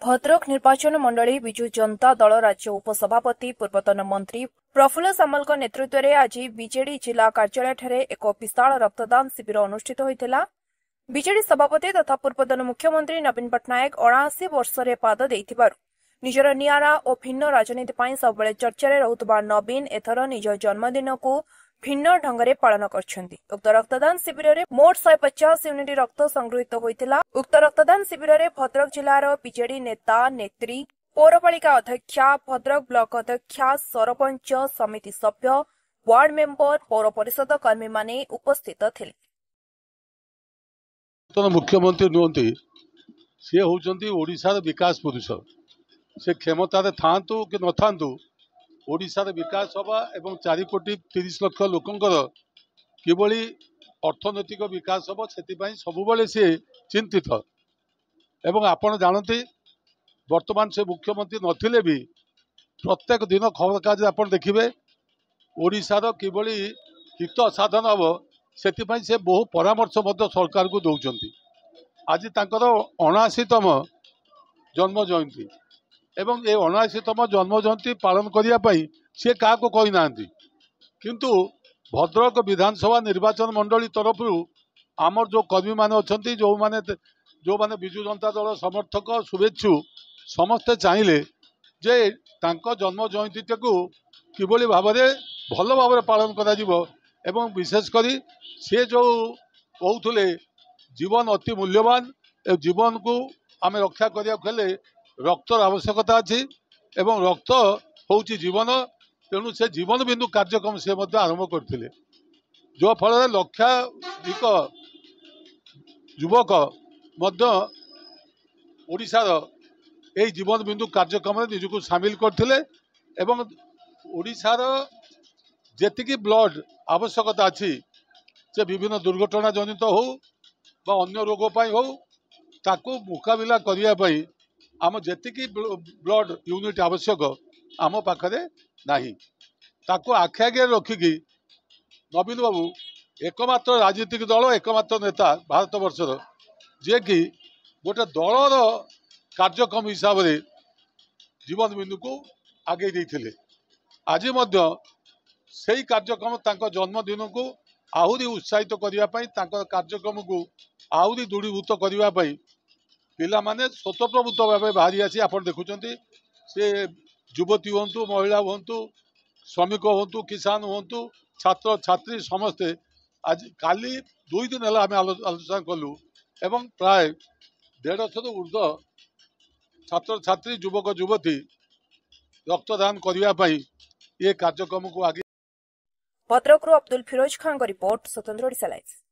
भद्रक निर्वाचन मंडली विजु जनता दल राज्य उपसभापति पूर्वतन मंत्री प्रफुल्ल सामल नेतृत्व में आज बीजेडी जिला कार्यालय एक विशाल रक्तदान शिविर अनुष्ठित होता। बीजेडी सभापति तथा पूर्वतन मुख्यमंत्री नवीन पट्टनायक 79 वर्ष पाद देइथिबारु निजर नियारा और भिन्न राजनीति सबुबले चर्चा रहुतबा नवीन एथर निज जन्मदिन को भिन्न ढंग पालन करछन्ति। उक्त रक्तदान शिविर में मोट 150 यूनिट रक्त संगृहित होइतिला। उक्त रक्तदान शिविर में भद्रक जिलार बीजेडी नेता नेत्री पौरपालिका अध्यक्षा भद्रक ब्लॉक अध्यक्षा सरपंच समिति सभ्य वार्ड मेंबर पौर परिषद कर्मी माने उपस्थित थिले। तो मुख्यमंत्री नुहति सी होउचंती ओडिशार विकास पुरुष। से क्षमतार थांतु कि न थांतु ओडिशार विकास हवा एवं 4 कोटी 30 लाख लोकंकर किभली अर्थनैतिक विकास हम से सबुबले सी चिंतित। एवं आपण जानते वर्तमान से मुख्यमंत्री नथिले भी प्रत्येक दिन खबर कागज आप देखिए ओडिशार किभली हित साधन हम से बहु परामर्श सरकार को दौरान। आज तांकर 79तम जन्म जयंती एवं ये 79तम जन्म जयंती पालन करने सी क्या कही ना किंतु भद्रक विधानसभा निर्वाचन मंडली तरफ आमर जो कर्मी मान अच्छा जो माने विजु जनता दल समर्थक शुभेच्छु समस्ते चाहिए जे तांको जन्म जयंती को किभली भाव भल भाव पालन करा विशेषकर सी जो कहते जीवन अति मूल्यवान जीवन को आम रक्षा करने रक्तर आवश्यकता अच्छी एवं रक्त हूँ जीवन। तेणु से जीवन बिंदु कार्यक्रम से आरंभ करते जो फल लक्षाधिक युवक ओडिशार यही जीवन बिंदु कार्यक्रम निजक सामिल करते ओडिशार जेतिकी ब्लड आवश्यकता अच्छी से विभिन्न दुर्घटना जनित हो बा अन्य रोग हो ताकू मुकाबिला करने आम जेतिकी ब्लड यूनिट आवश्यक आम पाखरे नाही ताकू आखि आगे रखिकी नवीन बाबू एकमात्र राजनीतिक दल एकमात्र नेता भारत वर्षर जे कि गोटे दलर कार्यक्रम हिसाब से जीवन बिंदु को आगे देते। आज से कार्यक्रम तांको जन्मदिन को आहुरी उत्साहित करने कार्यक्रम को आहुरी दृढ़ीभूत करने पिला माने स्वतःप्रभुत भाव बाहरी आसी आप देखुं से युवती हूँ महिला हूँ श्रमिक हूँ किसान हूँ छात्र छात्री समस्ते आज काली 2 दिन है आलोचना कलु एवं प्राय 150 ऊर्ध्व छात्र छात्री युवक युवती रक्तदान करने ये कार्यक्रम को आगे। भद्रक अब्दुल फिरोज खान रिपोर्ट स्वतंत्र ओडिशा लाइव।